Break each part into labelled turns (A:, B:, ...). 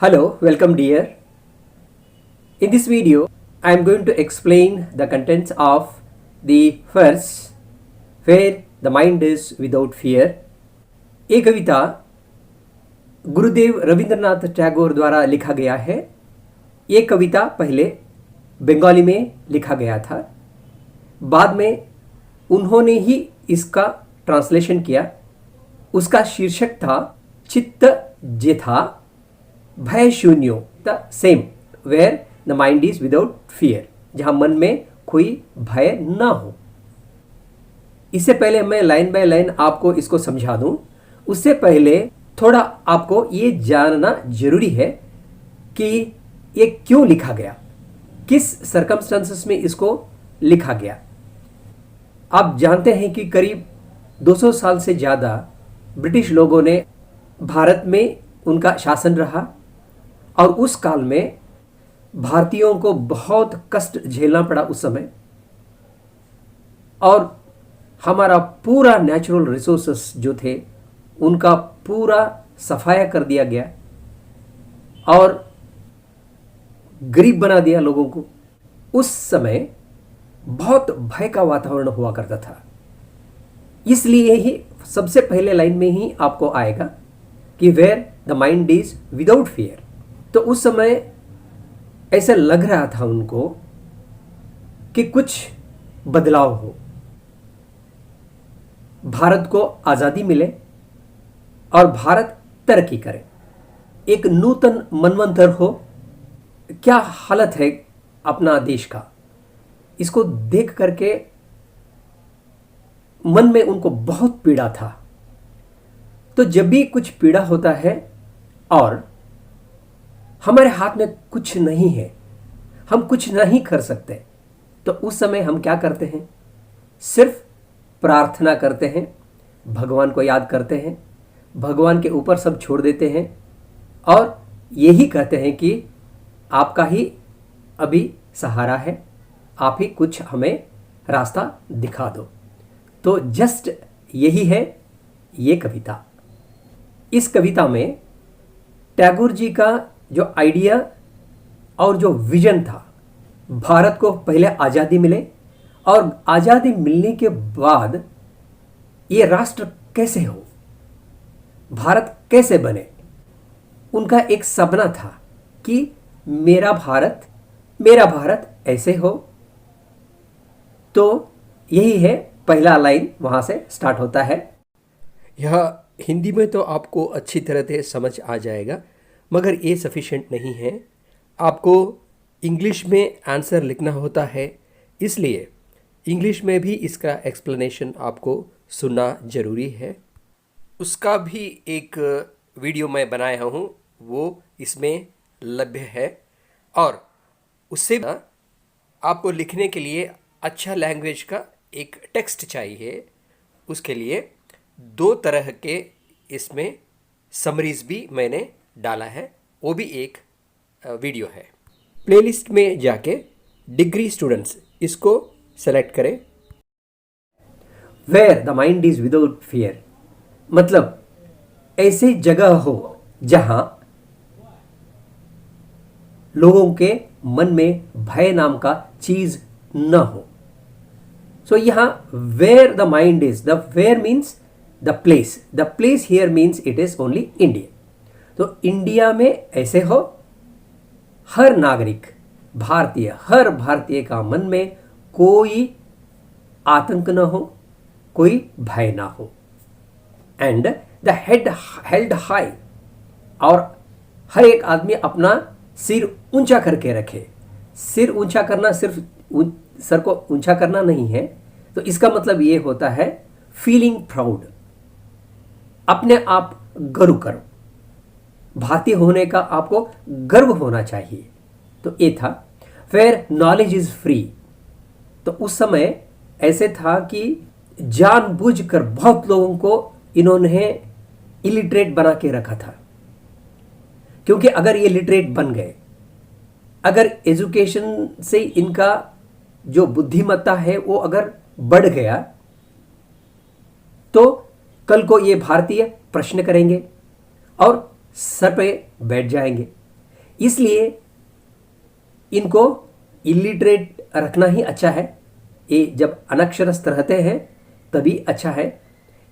A: Hello, welcome dear. In this video, I am going to explain the contents of the verse where the mind is without fear. ये कविता गुरुदेव रविंद्रनाथ टैगोर द्वारा लिखा गया है। ये कविता पहले बंगाली में लिखा गया था, बाद में उन्होंने ही इसका ट्रांसलेशन किया। उसका शीर्षक था चित्त जेथा भय शून्यो, the same where the mind is without fear, जहां मन में कोई भय ना हो। इससे पहले मैं लाइन बाय लाइन आपको इसको समझा दूं, उससे पहले थोड़ा आपको ये जानना जरूरी है कि ये क्यों लिखा गया, किस सर्कमस्टेंसेस में इसको लिखा गया। आप जानते हैं कि करीब 200 साल से ज़्यादा ब्रिटिश लोगों ने भारत में उनका शासन रहा और उस काल में भारतीयों को बहुत कष्ट झेलना पड़ा उस समय, और हमारा पूरा नेचुरल रिसोर्सेस जो थे उनका पूरा सफाया कर दिया गया और गरीब बना दिया लोगों को। उस समय बहुत भय का वातावरण हुआ करता था। इसलिए ही सबसे पहले लाइन में ही आपको आएगा कि where the mind is without fear. तो उस समय ऐसा लग रहा था उनको कि कुछ बदलाव हो, भारत को आज़ादी मिले और भारत तरक्की करे, एक नूतन मनवंतर हो। क्या हालत है अपना देश का, इसको देख करके मन में उनको बहुत पीड़ा था। तो जब भी कुछ पीड़ा होता है और हमारे हाथ में कुछ नहीं है, हम कुछ नहीं कर सकते, तो उस समय हम क्या करते हैं? सिर्फ प्रार्थना करते हैं, भगवान को याद करते हैं, भगवान के ऊपर सब छोड़ देते हैं और यही कहते हैं कि आपका ही अभी सहारा है, आप ही कुछ हमें रास्ता दिखा दो। तो जस्ट यही है ये कविता। इस कविता में टैगोर जी का जो आइडिया और जो विजन था, भारत को पहले आज़ादी मिले और आज़ादी मिलने के बाद ये राष्ट्र कैसे हो, भारत कैसे बने, उनका एक सपना था कि मेरा भारत ऐसे हो। तो यही है पहला लाइन, वहाँ से स्टार्ट होता है। यह हिंदी में तो आपको अच्छी तरह से समझ आ जाएगा, मगर ये सफिशिएंट नहीं है। आपको इंग्लिश में आंसर लिखना होता है, इसलिए इंग्लिश में भी इसका एक्सप्लेनेशन आपको सुनना ज़रूरी है। उसका भी एक वीडियो मैं बनाया हूँ, वो इसमें लभ्य है। और उससे आपको लिखने के लिए अच्छा लैंग्वेज का एक टेक्स्ट चाहिए, उसके लिए 2 तरह के इसमें समरीज भी मैंने डाला है, वो भी एक वीडियो है। प्लेलिस्ट में जाके डिग्री स्टूडेंट्स इसको सेलेक्ट करें। Where the mind is without fear मतलब ऐसी जगह हो जहां लोगों के मन में भय नाम का चीज न हो। सो यहां where the mind is, the where means the place here means it is only India. तो इंडिया में ऐसे हो, हर नागरिक हर भारतीय का मन में कोई आतंक न हो, कोई भय ना हो। And the head held high, और हर एक आदमी अपना सिर ऊंचा करके रखे। सिर ऊंचा करना सिर्फ सर को ऊंचा करना नहीं है, तो इसका मतलब ये होता है फीलिंग प्राउड, अपने आप गर्व करो, भारतीय होने का आपको गर्व होना चाहिए। तो ये था वेयर नॉलेज इज फ्री। तो उस समय ऐसे था कि जानबूझकर बहुत लोगों को इन्होंने इलिटरेट बना के रखा था, क्योंकि अगर ये लिटरेट बन गए, अगर एजुकेशन से इनका जो बुद्धिमत्ता है वो अगर बढ़ गया, तो कल को ये भारतीय प्रश्न करेंगे और सर पे बैठ जाएंगे। इसलिए इनको इलिटरेट रखना ही अच्छा है। ये जब अनक्षरस्थ रहते हैं तभी अच्छा है,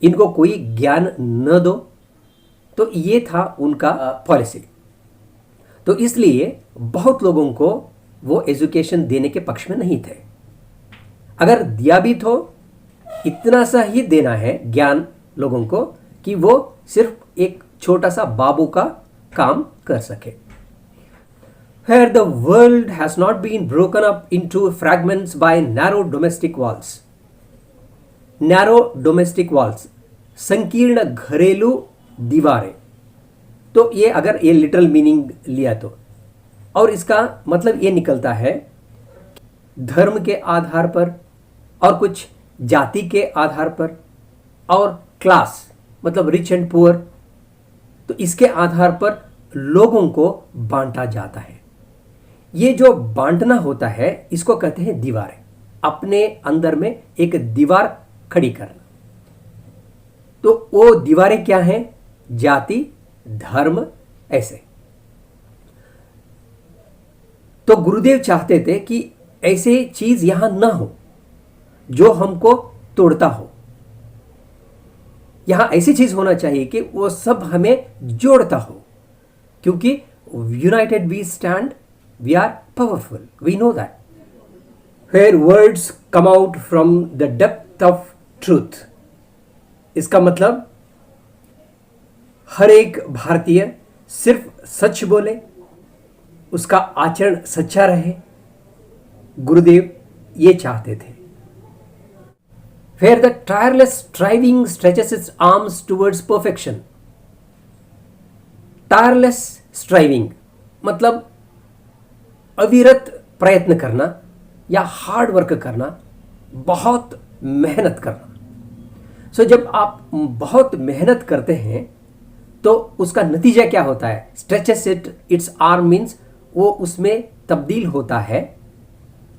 A: इनको कोई ज्ञान न दो। तो ये था उनका पॉलिसी। तो इसलिए बहुत लोगों को वो एजुकेशन देने के पक्ष में नहीं थे। अगर दिया भी तो इतना सा ही देना है ज्ञान लोगों को कि वो सिर्फ एक छोटा सा बाबू का काम कर सके। Where the world has not been broken up into fragments by narrow domestic walls. Narrow domestic walls, संकीर्ण घरेलू दीवारें। तो ये अगर ये लिटरल मीनिंग लिया तो, और इसका मतलब ये निकलता है धर्म के आधार पर और कुछ जाति के आधार पर और क्लास मतलब रिच एंड पुअर, तो इसके आधार पर लोगों को बांटा जाता है। ये जो बांटना होता है इसको कहते हैं दीवारें। अपने अंदर में एक दीवार खड़ी करना। तो वो दीवारें क्या हैं? जाति, धर्म, ऐसे। तो गुरुदेव चाहते थे कि ऐसे चीज यहां ना हो जो हमको तोड़ता हो। यहां ऐसी चीज होना चाहिए कि वो सब हमें जोड़ता हो, क्योंकि united we stand, we are powerful, we know that. Where words come out from the depth of truth. इसका मतलब हर एक भारतीय सिर्फ सच बोले, उसका आचरण सच्चा रहे। गुरुदेव ये चाहते थे। Where the tireless striving stretches its arms towards perfection. Tireless striving मतलब अविरत प्रयत्न करना या हार्ड वर्क करना, बहुत मेहनत करना। सो जब आप बहुत मेहनत करते हैं तो उसका नतीजा क्या होता है? स्ट्रेचेस इट्स आर्म मीन्स वो उसमें तब्दील होता है।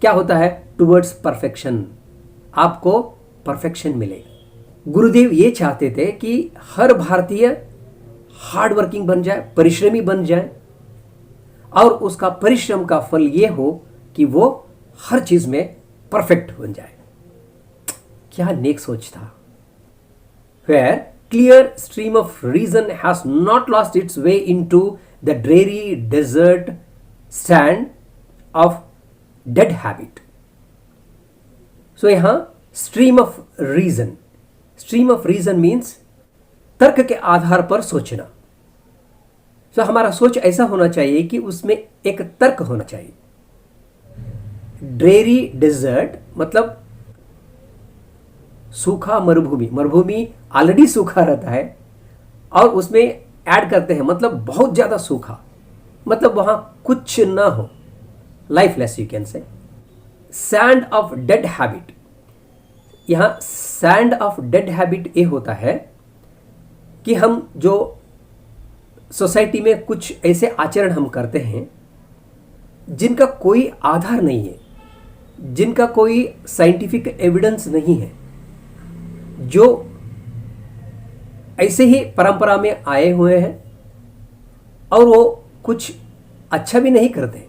A: क्या होता है? Towards perfection. आपको परफेक्शन मिलेगा। गुरुदेव ये चाहते थे कि हर भारतीय हार्ड वर्किंग बन जाए, परिश्रमी बन जाए, और उसका परिश्रम का फल ये हो कि वो हर चीज में परफेक्ट बन जाए। क्या नेक सोच था। Where clear stream of reason has not lost its way into the dreary desert sand of dead habit. So यहाँ stream of reason, stream of reason means तर्क के आधार पर सोचना। तो हमारा सोच ऐसा होना चाहिए कि उसमें एक तर्क होना चाहिए। ड्रेरी डेजर्ट मतलब सूखा मरुभूमि। मरुभूमि ऑलरेडी सूखा रहता है और उसमें ऐड करते हैं मतलब बहुत ज्यादा सूखा, मतलब वहां कुछ ना हो, lifeless you can say. Sand of dead habit, यहां सैंड ऑफ डेड हैबिट ये होता है कि हम जो सोसाइटी में कुछ ऐसे आचरण हम करते हैं जिनका कोई आधार नहीं है, जिनका कोई साइंटिफिक एविडेंस नहीं है, जो ऐसे ही परंपरा में आए हुए हैं और वो कुछ अच्छा भी नहीं करते,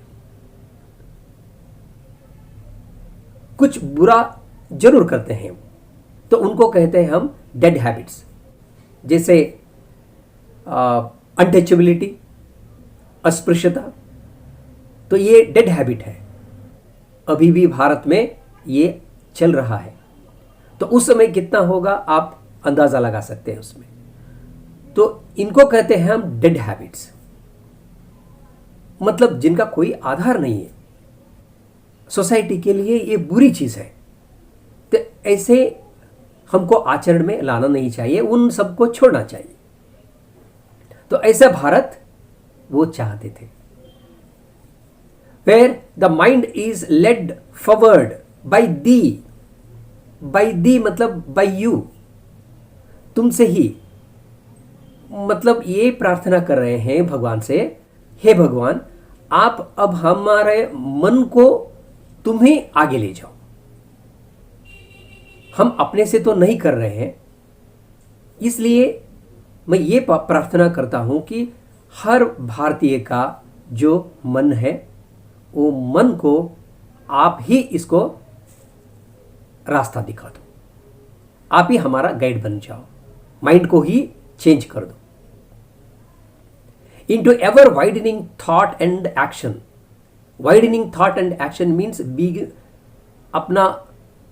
A: कुछ बुरा जरूर करते हैं, तो उनको कहते हैं हम डेड हैबिट्स। जैसे अनटचेबिलिटी, अस्पृश्यता, तो ये डेड हैबिट है। अभी भी भारत में ये चल रहा है। तो उस समय कितना होगा आप अंदाजा लगा सकते हैं उसमें। तो इनको कहते हैं हम डेड हैबिट्स, मतलब जिनका कोई आधार नहीं है, सोसाइटी के लिए ये बुरी चीज है। तो ऐसे हमको आचरण में लाना नहीं चाहिए, उन सबको छोड़ना चाहिए। तो ऐसा भारत वो चाहते थे। Where the mind is led forward by thee, by thee मतलब by you, तुमसे ही, मतलब ये प्रार्थना कर रहे हैं भगवान से, हे भगवान आप अब हमारे मन को तुम ही आगे ले जाओ। हम अपने से तो नहीं कर रहे हैं, इसलिए मैं ये प्रार्थना करता हूं कि हर भारतीय का जो मन है वो मन को आप ही इसको रास्ता दिखा दो, आप ही हमारा गाइड बन जाओ, माइंड को ही चेंज कर दो। into ever widening thought and action. Widening thought and action means अपना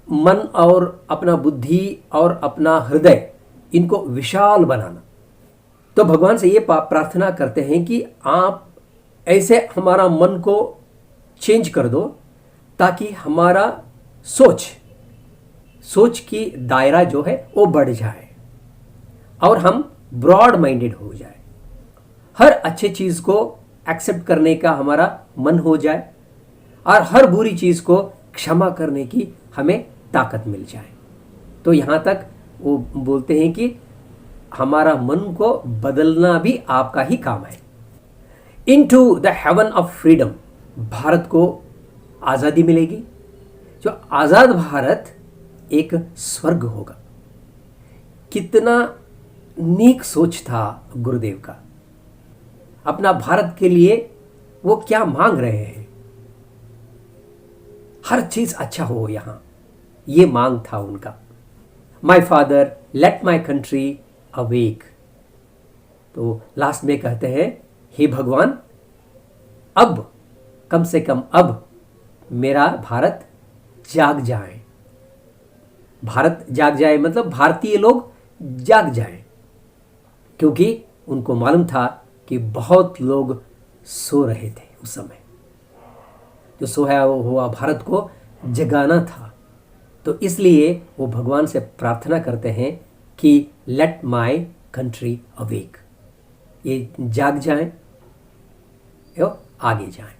A: मन और अपना बुद्धि और अपना हृदय इनको विशाल बनाना। तो भगवान से ये प्रार्थना करते हैं कि आप ऐसे हमारा मन को चेंज कर दो ताकि हमारा सोच की दायरा जो है वो बढ़ जाए और हम ब्रॉड माइंडेड हो जाए, हर अच्छे चीज़ को एक्सेप्ट करने का हमारा मन हो जाए और हर बुरी चीज़ को क्षमा करने की हमें ताकत मिल जाए। तो यहाँ तक वो बोलते हैं कि हमारा मन को बदलना भी आपका ही काम है। Into the haven of freedom, Bharat को आज़ादी मिलेगी। जो आज़ाद भारत एक स्वर्ग होगा। कितना नेक सोच था गुरुदेव का, अपना भारत के लिए वो क्या मांग रहे हैं, हर चीज अच्छा हो यहां, ये मांग था उनका। My father let my country awake. तो लास्ट में कहते हैं, हे भगवान अब कम से कम अब मेरा भारत जाग जाए। भारत जाग जाए मतलब भारतीय लोग जाग जाएं, क्योंकि उनको मालूम था कि बहुत लोग सो रहे थे उस समय। जो सोया हुआ भारत को जगाना था। तो इसलिए वो भगवान से प्रार्थना करते हैं कि लेट माय कंट्री अवेक, ये जाग जाएं, आगे जाएं।